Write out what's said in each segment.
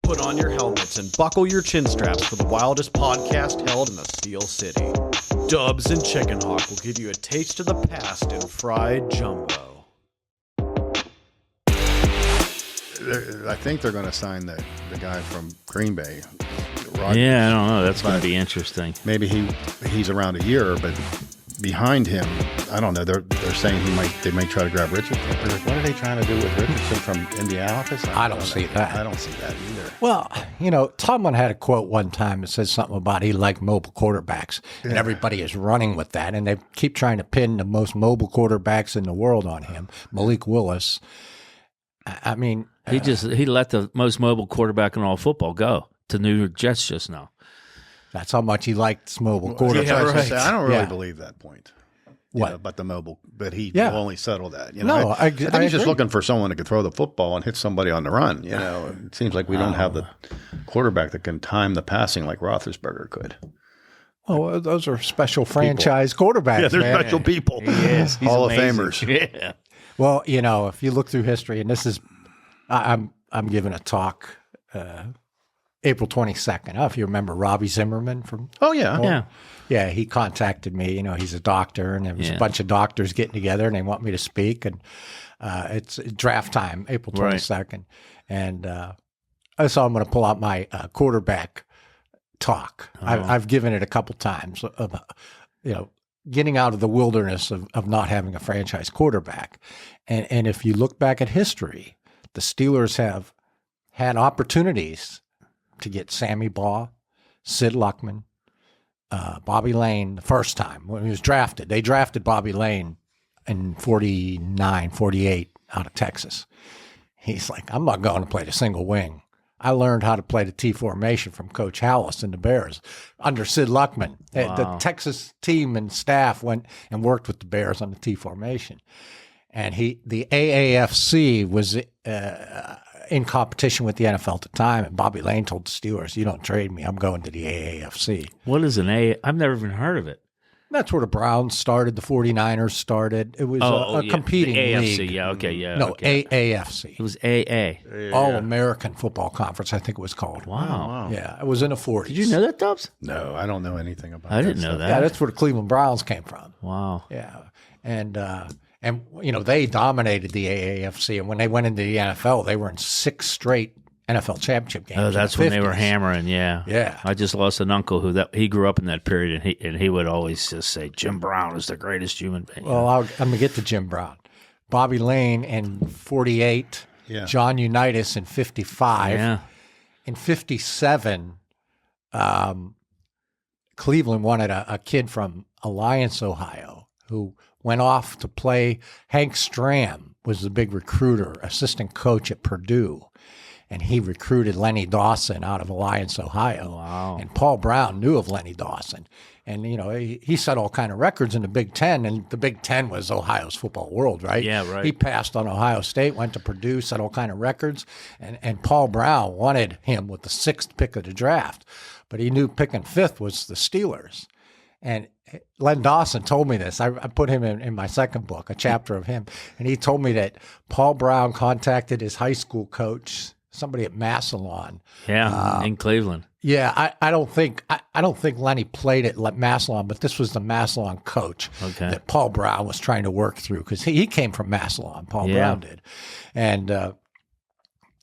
Put on your helmets and buckle your chin straps for the wildest podcast held in the Steel City. Dubs and Chickenhawk will give you a taste of the past in fried jumbo. I think they're going to sign the guy from Green Bay. Yeah, I don't know. That's going to be interesting. Maybe he's around a year, but behind him, I don't know. They're saying they might try to grab Richardson. What are they trying to do with Richardson from Indianapolis? I don't see that. I don't see that either. Well, Tomlin had a quote one time that said something about he liked mobile quarterbacks, and everybody is running with that, and they keep trying to pin the most mobile quarterbacks in the world on him, Malik Willis. I mean, he let the most mobile quarterback in all football go to New York Jets just now. That's how much he liked mobile quarterbacks. Yeah, right. I don't really believe that point. What? But the mobile, but he will only settle that. No, I think he's just looking for someone that can throw the football and hit somebody on the run. It seems like we don't have the quarterback that can time the passing like Roethlisberger could. Oh, those are special franchise quarterbacks. Yeah, they're man. special people. He is. He's Hall amazing. of Famers. Yeah. Well, if you look through history, and this is, I'm giving a talk April 22nd. If you remember Robbie Zimmerman from. Oh yeah. Yeah, he contacted me. He's a doctor, and there was a bunch of doctors getting together, and they want me to speak. And it's draft time, April 22nd. Right. And so I'm going to pull out my quarterback talk. Oh. I've given it a couple times about, getting out of the wilderness of not having a franchise quarterback. And if you look back at history, the Steelers have had opportunities to get Sammy Baugh, Sid Luckman, Bobby Lane the first time when he was drafted. They drafted Bobby Lane in 49, 48 out of Texas. He's like, I'm not going to play the single wing. I learned how to play the T formation from Coach Hallis and the Bears under Sid Luckman. Wow. The Texas team and staff went and worked with the Bears on the T formation. And the AAFC was in competition with the NFL at the time. And Bobby Lane told the Steelers, you don't trade me. I'm going to the AAFC. What is an A? I've never even heard of it. That's where the Browns started. The 49ers started. It was a competing the AFC, league. Yeah, okay, yeah. No, okay. AAFC. It was AA. All-American Football Conference, I think it was called. Wow. Yeah, it was in the 40s. Did you know that, Dubs? No, I don't know anything about that. I didn't know that. Yeah, that's where the Cleveland Browns came from. Wow. Yeah, and they dominated the AAFC, and when they went into the NFL, they were in 6 straight NFL championship games. Oh, that's when they were hammering. Yeah, yeah. I just lost an uncle he grew up in that period, and he would always just say Jim Brown is the greatest human being. Well, I'm gonna get to Jim Brown, Bobby Lane in 48, John Unitas in 55, in 57. Cleveland wanted a kid from Alliance, Ohio, who went off to play. Hank Stram was the big recruiter, assistant coach at Purdue. And he recruited Lenny Dawson out of Alliance, Ohio. Wow. And Paul Brown knew of Lenny Dawson. And, he set all kind of records in the Big Ten. And the Big Ten was Ohio's football world, right? Yeah, right. He passed on Ohio State, went to Purdue, set all kind of records. And Paul Brown wanted him with the 6th pick of the draft. But he knew picking 5th was the Steelers. And Len Dawson told me this. I put him in my second book, a chapter of him. And he told me that Paul Brown contacted his high school coach, somebody at Massillon. Yeah, in Cleveland. Yeah, I don't think Lenny played at Massillon, but this was the Massillon coach that Paul Brown was trying to work through because he came from Massillon. Paul Brown did, and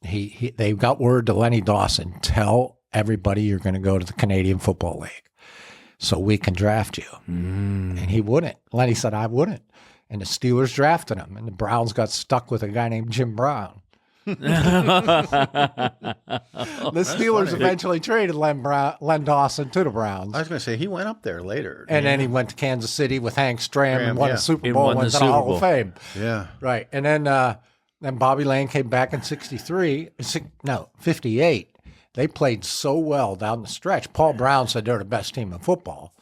they got word to Lenny Dawson, tell everybody you're going to go to the Canadian Football League, so we can draft you. And he wouldn't. Lenny said I wouldn't, and the Steelers drafted him, and the Browns got stuck with a guy named Jim Brown. The Steelers eventually traded Len Dawson to the Browns. I was going to say, he went up there later. And then he went to Kansas City with Hank Stram and won a Super Bowl and went to the Hall of Fame. Yeah. Right. And then Bobby Lane came back in 58. They played so well down the stretch. Paul Brown said they're the best team in football,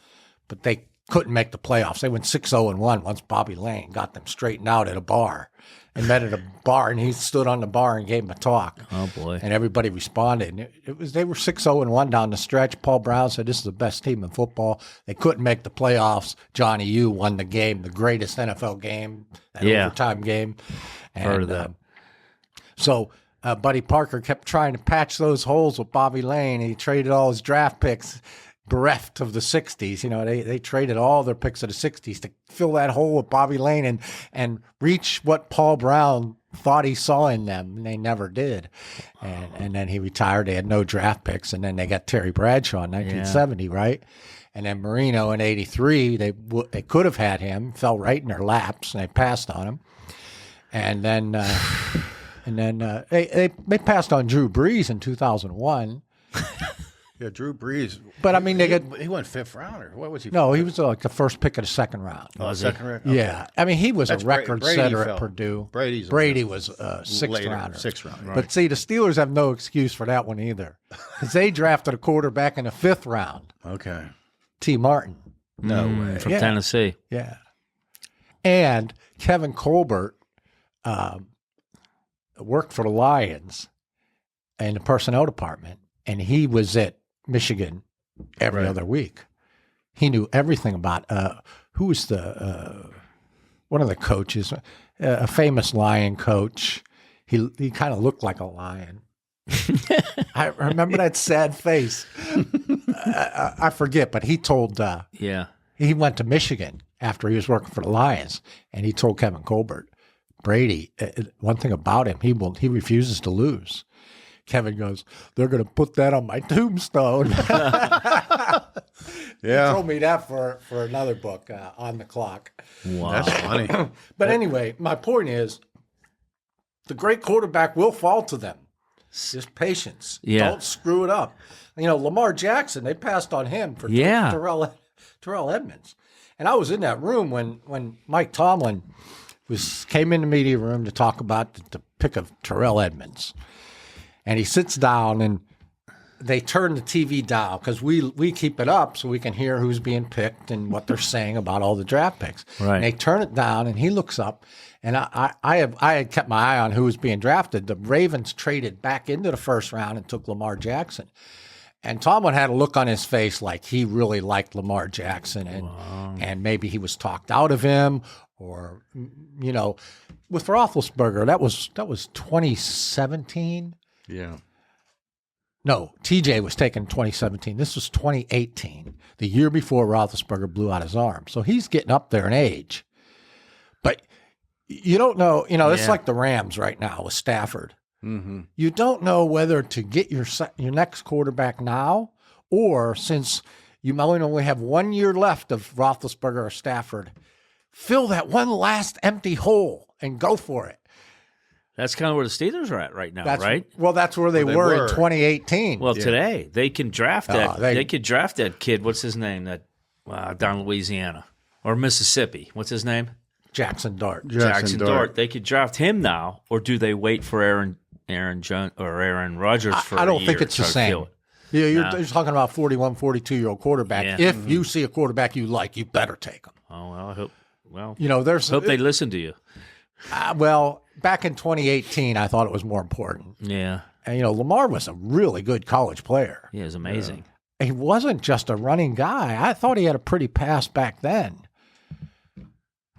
but they couldn't make the playoffs. They went 6-0-1 once Bobby Lane got them straightened out at a bar. And met at a bar, and he stood on the bar and gave him a talk. Oh boy! And everybody responded. And they were 6-0-1 down the stretch. Paul Brown said, "This is the best team in football." They couldn't make the playoffs. Johnny U won the game, the greatest NFL game, that overtime game. And, heard of that. So Buddy Parker kept trying to patch those holes with Bobby Lane. He traded all his draft picks, bereft of the 60s. You know, they traded all their picks of the 60s to fill that hole with Bobby Lane and reach what Paul Brown thought he saw in them, and they never did. And then he retired. They had no draft picks, and then they got Terry Bradshaw in 1970, right? And then Marino in 83, they could have had him, fell right in their laps, and they passed on him. And then they passed on Drew Brees in 2001. Yeah, Drew Brees. But I mean, he went 5th round, or what was he? No, he was like the first pick of the 2nd round. Oh, second round. Okay. Yeah, I mean, he was a record Brady setter fell. at Purdue. Brady was a 6th later, rounder. 6th round. Right. But see, the Steelers have no excuse for that one either, because they drafted a quarterback in the 5th round. Okay. T. Martin. No way. From Tennessee. Yeah. And Kevin Colbert worked for the Lions in the personnel department, and he was at Michigan every other week. He knew everything about who was the one of the coaches, a famous Lion coach. He kind of looked like a lion. I remember that sad face. I forget, but he told he went to Michigan after he was working for the Lions, and he told Kevin Colbert, Brady, one thing about him, he refuses to lose. Kevin goes, they're going to put that on my tombstone. He told me that for another book, On the Clock. Wow. That's funny. But anyway, my point is, the great quarterback will fall to them. Just patience. Yeah. Don't screw it up. You know, Lamar Jackson, they passed on him for Terrell Edmonds. And I was in that room when Mike Tomlin came in the media room to talk about the pick of Terrell Edmonds. And he sits down, and they turn the TV dial because we keep it up so we can hear who's being picked and what they're saying about all the draft picks. Right. And they turn it down, and he looks up, and I had kept my eye on who was being drafted. The Ravens traded back into the 1st round and took Lamar Jackson. And Tomlin had a look on his face like he really liked Lamar Jackson, and maybe he was talked out of him, or, you know, with Roethlisberger, that was 2017. Yeah. No, TJ was taken in 2017. This was 2018, the year before Roethlisberger blew out his arm. So he's getting up there in age. But you don't know, it's like the Rams right now with Stafford. Mm-hmm. You don't know whether to get your next quarterback now, or since you might only have 1 year left of Roethlisberger or Stafford, fill that one last empty hole and go for it. That's kind of where the Steelers are at right now, right? Well, that's where they were in 2018. Well, today they can draft that. They could draft that kid. What's his name? That down in Louisiana or Mississippi. What's his name? Jackson Dart. Jackson Dart. They could draft him now, or do they wait for Aaron Rodgers for I don't a year think it's the same. Yeah, you're talking about 41, 42-year-old quarterback. Yeah. If you see a quarterback you like, you better take him. Oh, well, I hope. Well, hope they listen to you. Well, back in 2018, I thought it was more important. Yeah. And, Lamar was a really good college player. Yeah, it's amazing. He wasn't just a running guy. I thought he had a pretty pass back then.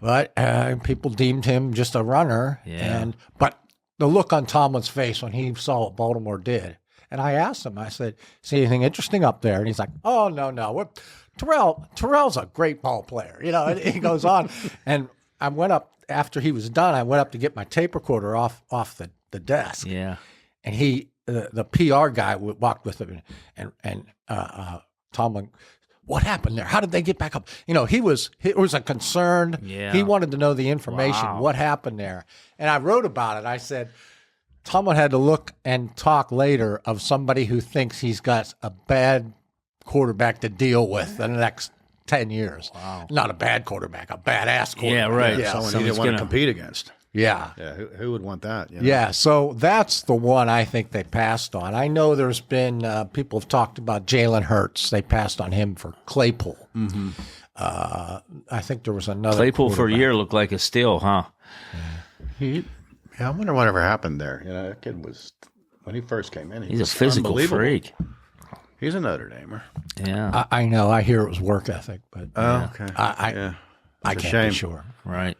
But people deemed him just a runner. Yeah. But the look on Tomlin's face when he saw what Baltimore did. And I asked him, I said, see anything interesting up there? And he's like, oh, no. Terrell's a great ball player. And he goes on. And I went up. After he was done, I went up to get my tape recorder off the desk. Yeah. And the PR guy walked with him, and Tomlin, what happened there? How did they get back up? It was a concern. Yeah. He wanted to know the information. Wow. What happened there? And I wrote about it. I said, Tomlin had to look and talk later of somebody who thinks he's got a bad quarterback to deal with in the next 10 years. Wow. Not a bad quarterback, a badass quarterback. Yeah, right. Yeah, someone he didn't want to compete against. Yeah. Yeah, who would want that? Yeah, so that's the one I think they passed on. I know there's been people have talked about Jalen Hurts. They passed on him for Claypool. Mm-hmm. I think there was another Claypool for a year looked like a steal, huh? Yeah, I wonder whatever happened there. That kid was, when he first came in, He's a physical freak. He's a Notre Damer. Yeah. I know. I hear it was work ethic, but okay. I can't be sure. Right.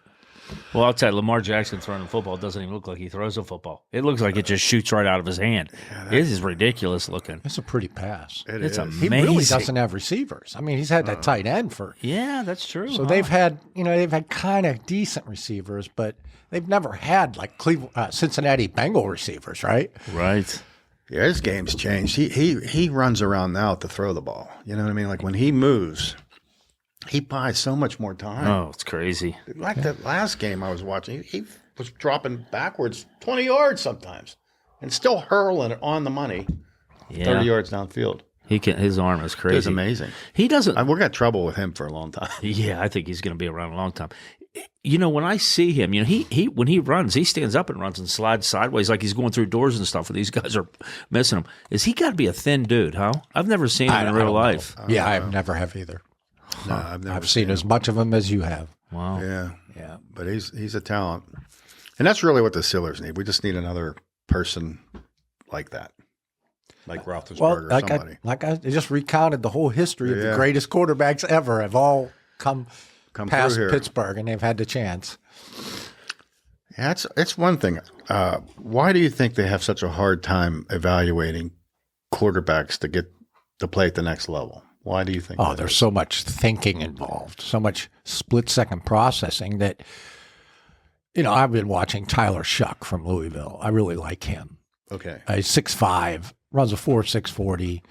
Well, I'll tell you, Lamar Jackson throwing a football doesn't even look like he throws a football. It looks like it just shoots right out of his hand. Yeah, it is ridiculous looking. It's a pretty pass. It's amazing. He really doesn't have receivers. I mean, he's had that tight end for. Yeah, that's true. So they've had kind of decent receivers, but they've never had like Cincinnati Bengal receivers, right? Right. Yeah, his game's changed. He runs around now to throw the ball. You know what I mean? Like when he moves, he buys so much more time. Oh, it's crazy. Like the last game I was watching, he was dropping backwards 20 yards sometimes and still hurling it on the money 30 yards downfield. His arm is crazy. It's amazing. He doesn't. We've got trouble with him for a long time. Yeah, I think he's going to be around a long time. You know, when I see him, he when he runs, he stands up and runs and slides sideways like he's going through doors and stuff. And these guys are missing him. Is he got to be a thin dude? Huh? I've never seen him in real life. Yeah, I've never have either. No, I've seen as much of him as you have. Wow. Yeah. But he's a talent, and that's really what the Steelers need. We just need another person like that, like Roethlisberger or somebody. I just recounted the whole history of the greatest quarterbacks ever have all come past Pittsburgh, and they've had the chance. Yeah, it's one thing. Why do you think they have such a hard time evaluating quarterbacks to get to play at the next level? Why do you think? Oh, there's so much thinking involved, so much split-second processing that, I've been watching Tyler Shuck from Louisville. I really like him. Okay. He's 6'5", runs a 4.640.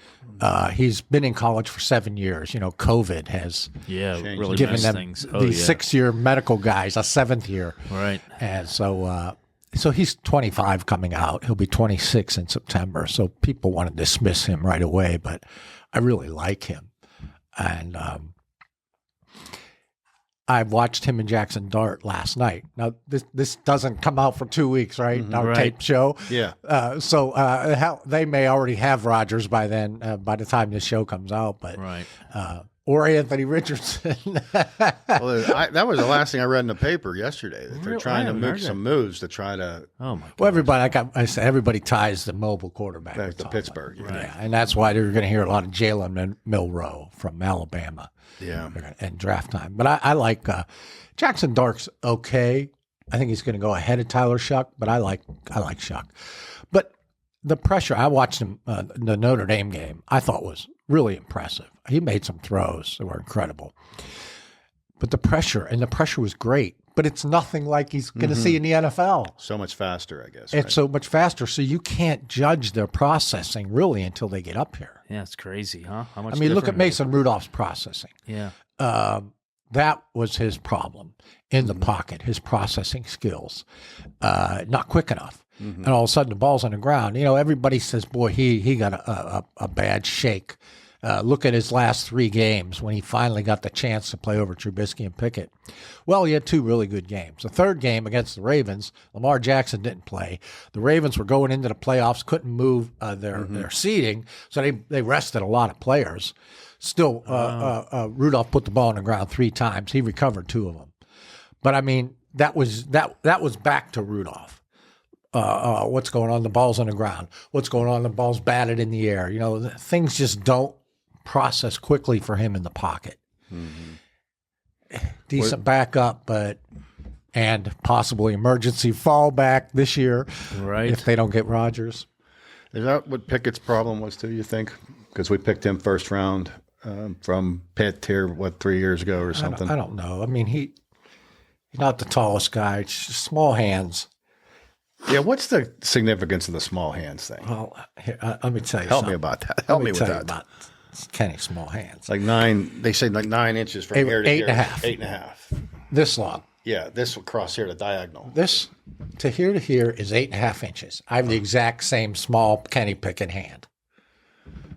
He's been in college for 7 years. COVID has really given them things. these 6-year medical guys a 7th year. Right. And so he's 25 coming out. He'll be 26 in September. So people want to dismiss him right away, but I really like him. And I watched him and Jackson Dart last night. Now, this doesn't come out for 2 weeks, right? Mm-hmm. Our tape show. Yeah. So they may already have Rodgers by then, by the time this show comes out. But right. Or Anthony Richardson. Well, that was the last thing I read in the paper yesterday. That they're trying to make some moves to try to. Oh my God. Well, everybody ties the mobile quarterback back to Pittsburgh. Right. Yeah, and that's why they're going to hear a lot of Jalen Milroe from Alabama. Yeah, and draft time. But I like Jackson Dart's okay. I think he's going to go ahead of Tyler Shuck, but I like Shuck. But the pressure, I watched him the Notre Dame game. I thought was really impressive. He made some throws that were incredible. But the pressure was great. But it's nothing like he's going to see in the NFL. So much faster, I guess. It's so much faster, so you can't judge their processing really until they get up here. Yeah, it's crazy, huh? How much? Look at Mason Rudolph's processing. Yeah. That was his problem in the pocket, his processing skills. Not quick enough. And all of a sudden the ball's on the ground. Everybody says, boy, he got a bad shake. Look at his last 3 games when he finally got the chance to play over Trubisky and Pickett. Well, he had 2 really good games. The third game against the Ravens, Lamar Jackson didn't play. The Ravens were going into the playoffs, couldn't move their seeding, so they rested a lot of players. Still, Rudolph put the ball on the ground 3 times. He recovered 2 of them. But that was back to Rudolph. What's going on? The ball's on the ground. What's going on? The ball's batted in the air. Things just don't process quickly for him in the pocket. Decent backup, and possibly emergency fallback this year, right? If they don't get Rodgers. Is that what Pickett's problem was too? You think? Because we picked him first round from Pitt here, 3 years ago or something? I don't know. He's not the tallest guy. It's just small hands. Yeah, what's the significance of the small hands thing? Well, here, let me tell you. Help me about that. Help me with that. About Kenny's small hands. Like 9. They say like 9 inches from here to here. 8.5. 8.5. This long. Yeah, this across here, the diagonal. This to here is 8.5 inches. I have the exact same small Kenny Pickett hand.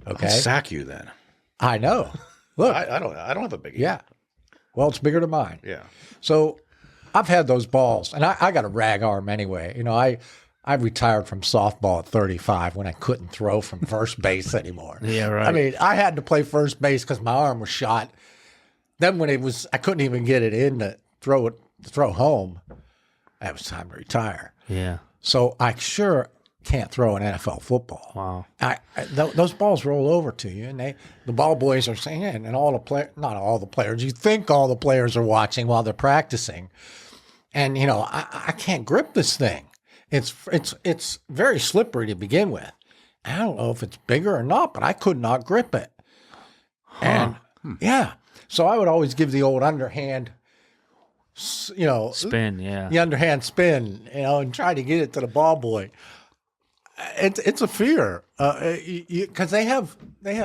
Okay, I'll sack you then. I know. Look, I don't have a big hand. Yeah. Well, it's bigger than mine. Yeah. So I've had those balls, and I got a rag arm anyway. I retired from softball at 35 when I couldn't throw from first base anymore. Yeah, right. I had to play first base because my arm was shot. Then when I couldn't even get it in to throw home. That was time to retire. Yeah. So I sure can't throw an NFL football. Wow. Those balls roll over to you, and the ball boys are saying, and not all the players. You think all the players are watching while they're practicing. And, I can't grip this thing. It's very slippery to begin with. I don't know if it's bigger or not, but I could not grip it. And yeah, so I would always give the old underhand, spin, the underhand spin, and try to get it to the ball boy. It's a fear because they have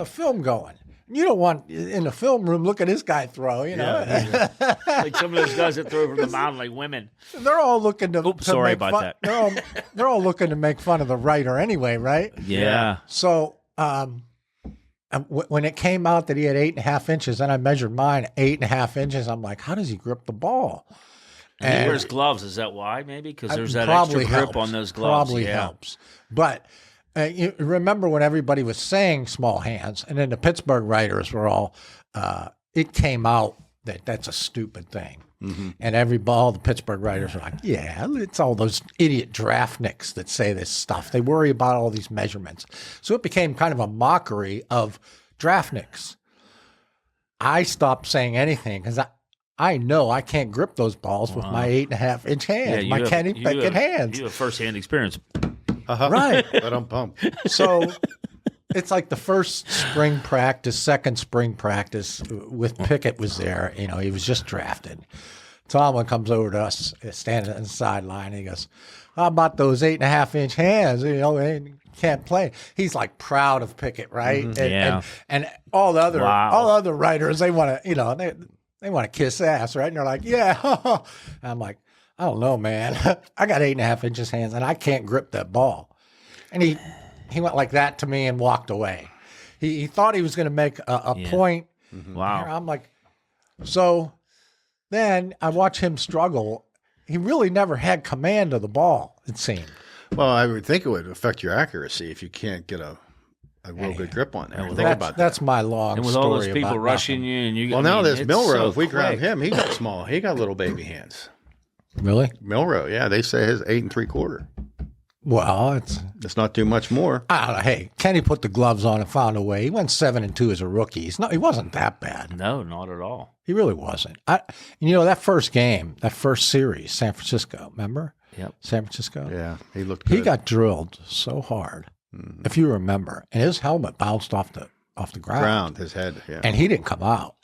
film going. You don't want in the film room. Look at this guy throw. Like some of those guys that throw from the mountain, like women. They're all looking to. Sorry about that. They're all looking to make fun of the writer anyway, right? Yeah. So when it came out that he had 8.5 inches, and I measured mine 8.5 inches, I'm like, how does he grip the ball? And he wears gloves. Is that why? Maybe because there's that extra grip on those gloves. Probably helps. But you remember when everybody was saying small hands, and then the Pittsburgh writers were all, it came out that that's a stupid thing. Mm-hmm. And all the Pittsburgh writers are like, yeah, it's all those idiot draftniks that say this stuff. They worry about all these measurements. So it became kind of a mockery of draftniks. I stopped saying anything because I know I can't grip those balls with my 8.5 inch hands, my Kenny Pickett hands. You have firsthand experience. Right. Let them pump. So it's like the first spring practice, second spring practice with Pickett was there. He was just drafted. Tomlin comes over to us, standing on the sideline, and he goes, how about those 8.5 inch hands? They can't play. He's like proud of Pickett, right? Mm-hmm. And all the other writers, they want to, they want to kiss ass, right? And they're like, yeah. And I'm like, I don't know, man. I got 8.5 inches hands, and I can't grip that ball. And he went like that to me and walked away. He thought he was going to make a point. Mm-hmm. Wow. I'm like, so then I watch him struggle. He really never had command of the ball, it seemed. Well, I would think it would affect your accuracy if you can't get a real good grip on there. That's my long story. And with all those people rushing you, and you. Well, now there's Milrow. If we grab him, he got small. He got little baby hands. Really? Milrow, yeah. They say his 8 3/4. Well, it's not too much more. I don't know. Hey, Kenny put the gloves on and found a way. He went 7-2 as a rookie. He wasn't that bad. No, not at all. He really wasn't. That first game, that first series, San Francisco, remember? Yep. San Francisco? Yeah, he looked good. He got drilled so hard, if you remember. And his helmet bounced off the ground. His head, yeah. And he didn't come out.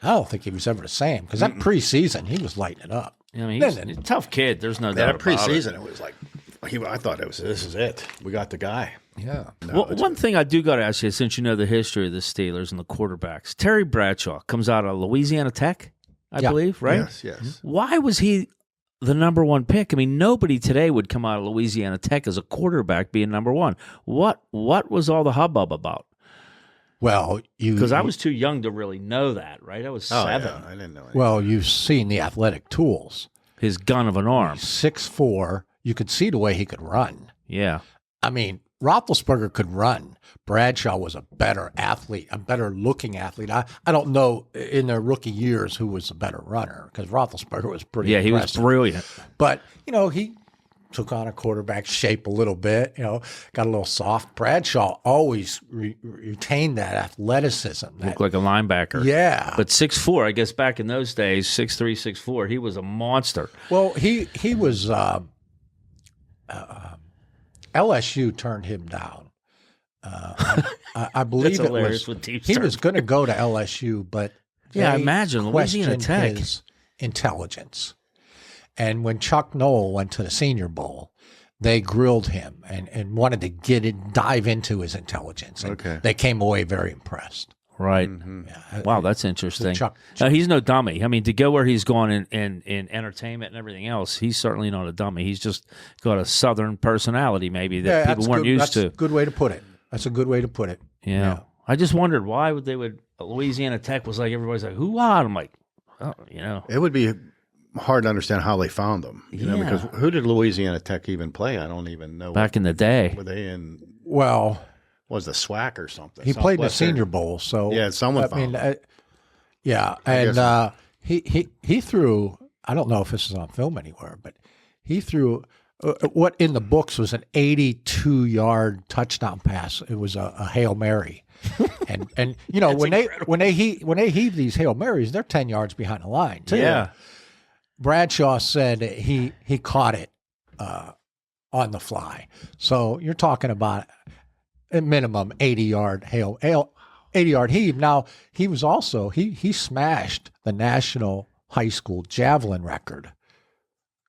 I don't think he was ever the same because that preseason, he was lighting it up. I mean, he's a tough kid. There's no doubt about it. That preseason, it was like, I thought this is it. We got the guy. Yeah. No, well, one thing I do got to ask you, since you know the history of the Steelers and the quarterbacks, Terry Bradshaw comes out of Louisiana Tech, I believe, right? Yes. Why was he the number one pick? I mean, nobody today would come out of Louisiana Tech as a quarterback being number one. What was all the hubbub about? Well, because I was too young to really know that, right? I was 7. Yeah, I didn't know anything. Well, you've seen the athletic tools. His gun of an arm. 6'4". You could see the way he could run. Yeah. I mean, Roethlisberger could run. Bradshaw was a better athlete, a better looking athlete. I don't know in their rookie years who was a better runner because Roethlisberger was pretty impressive. He was brilliant. But, he took on a quarterback shape a little bit, got a little soft. Bradshaw always retained that athleticism. Looked like a linebacker. Yeah. But 6'4", I guess back in those days, 6'3", 6'4", he was a monster. Well, he was LSU turned him down. I believe it was he was going to go to LSU, but I imagine Louisiana Tech his intelligence. And when Chuck Noll went to the Senior Bowl, they grilled him and wanted to dive into his intelligence. And they came away very impressed. Right. Mm-hmm. Yeah, wow, that's interesting. No, he's no dummy. I mean, to go where he's gone in entertainment and everything else, he's certainly not a dummy. He's just got a Southern personality maybe that people weren't used to. That's a good way to put it. That's a good way to put it. Yeah. I just wondered why Louisiana Tech was like, everybody's like, hoo-ah. I'm like, It would be hard to understand how they found them, because who did Louisiana Tech even play? I don't even know. Back in the day. Were they in? Well, was the SWAC or something? He played in the Senior Bowl, so someone found him. And he threw. I don't know if this is on film anywhere, but he threw what in the books was an 82-yard touchdown pass. It was a Hail Mary, and when they heave these Hail Marys, they're 10 yards behind the line too. Yeah. Bradshaw said he caught it on the fly. So you're talking about a minimum 80-yard 80-yard heave. Now, he was also he smashed the national high school javelin record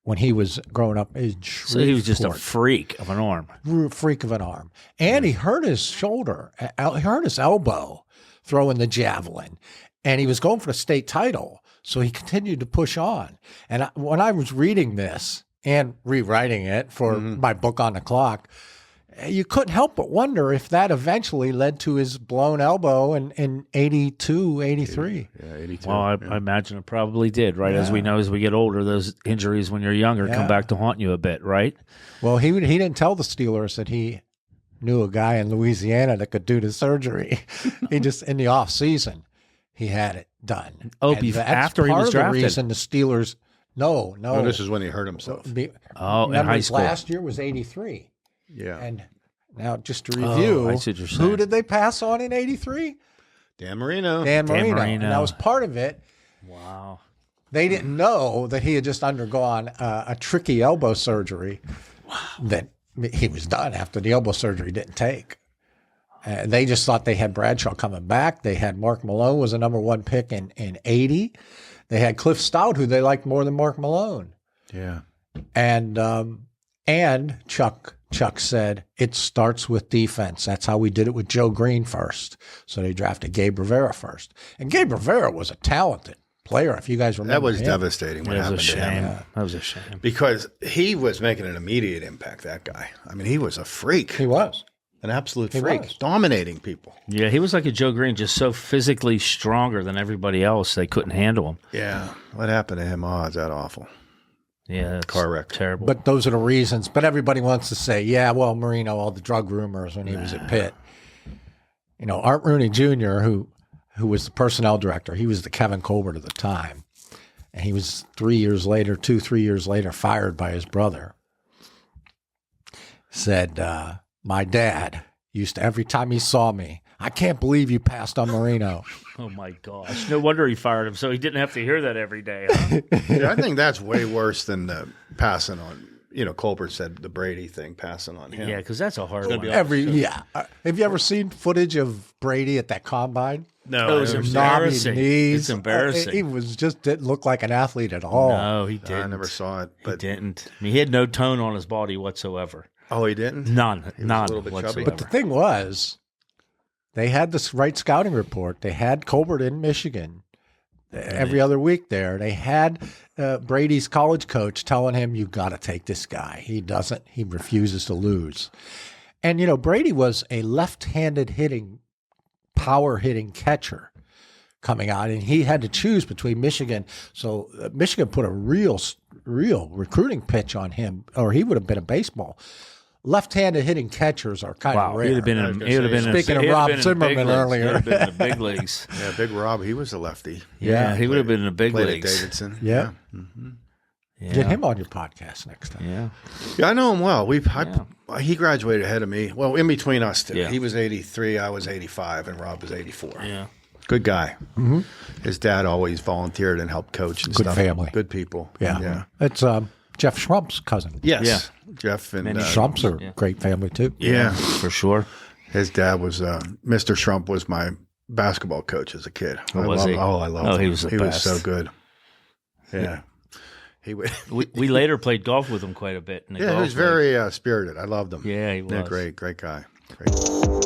when he was growing up in Shreveport. So he was just a freak of an arm. Freak of an arm. And he hurt his shoulder, he hurt his elbow throwing the javelin. And he was going for the state title. So he continued to push on. And when I was reading this and rewriting it for my book on the clock, you couldn't help but wonder if that eventually led to his blown elbow in 82, 83. Yeah, 82. Well, I imagine it probably did, right? As we know, as we get older, those injuries when you're younger come back to haunt you a bit, right? Well, he didn't tell the Steelers that he knew a guy in Louisiana that could do the surgery. He just, in the off season, he had it done. Oh, part after he was drafted. Part of the reason the Steelers, no. This is when he hurt himself. In high school. Last year was 83. Yeah. And now just to review, I see what you're saying. who did they pass on in 83? Dan Marino. Dan Marino. And that was part of it. Wow. They didn't know that he had just undergone a tricky elbow surgery that he was done after the elbow surgery didn't take. They just thought they had Bradshaw coming back. They had Mark Malone was a number 1 pick in 80. They had Cliff Stout, who they liked more than Mark Malone. Yeah. And Chuck said, it starts with defense. That's how we did it with Joe Green first. So they drafted Gabe Rivera first. And Gabe Rivera was a talented player, if you guys remember. That was him. devastating what happened to him. That was a shame. Because he was making an immediate impact, that guy. I mean, he was a freak. He was. An absolute freak. Dominating people. Yeah, he was like a Joe Green, just so physically stronger than everybody else. They couldn't handle him. Yeah. What happened to him? Oh, is that awful? Yeah, that's Car wreck. terrible. But those are the reasons. But everybody wants to say, yeah, well, Marino, all the drug rumors when he was at Pitt. You know, Art Rooney Jr., who was the personnel director, he was the Kevin Colbert of the time. And he was 3 years later, 3 years later, fired by his brother. Said, my dad used to, every time he saw me, I can't believe you passed on Marino. Oh, my gosh. No wonder he fired him, so he didn't have to hear that every day. Huh? Yeah, I think that's way worse than the passing on. You know, Colbert said the Brady thing, passing on him. Yeah, because that's a hard one. Have you ever seen footage of Brady at that combine? No, it was embarrassing. Knees. It's embarrassing. He was just didn't look like an athlete at all. No, he didn't. I never saw it. But he didn't. I mean, he had no tone on his body whatsoever. Oh, he didn't? None. He was None. a little bit whatsoever. chubby. But the thing was, they had this right scouting report. They had Colbert in Michigan every other week there. They had Brady's college coach telling him, you got to take this guy. He refuses to lose. And, you know, Brady was a left-handed power hitting catcher coming out, and he had to choose between Michigan. So Michigan put a real recruiting pitch on him, or he would have been a baseball. Left-handed hitting catchers are kind of rare. He would have been Speaking of Rob Zimmerman earlier. He would have been in the big leagues. Yeah, Big Rob, he was a lefty. Yeah, he would have been in the big Played leagues. at Davidson. Yeah. Mm-hmm. Yeah. Get him on your podcast next time. Yeah. Yeah, I know him well. He graduated ahead of me. Well, in between us two. Yeah. He was 83, I was 85, and Rob was 84. Yeah. Good guy. Mm-hmm. His dad always volunteered and helped coach and Good stuff. family. Good people. Yeah. It's Jeff Schrump's cousin. Yes. Yeah. Jeff and Schrumps are a great family, too. Yeah. For sure. His dad was Mr. Schrump was my basketball coach as a kid. Oh, was he? I loved him. He was the best. Was so good. Yeah. He would. we later played golf with him quite a bit. In the he golf was very spirited. I loved him. Yeah, he was. Yeah, great guy. Great.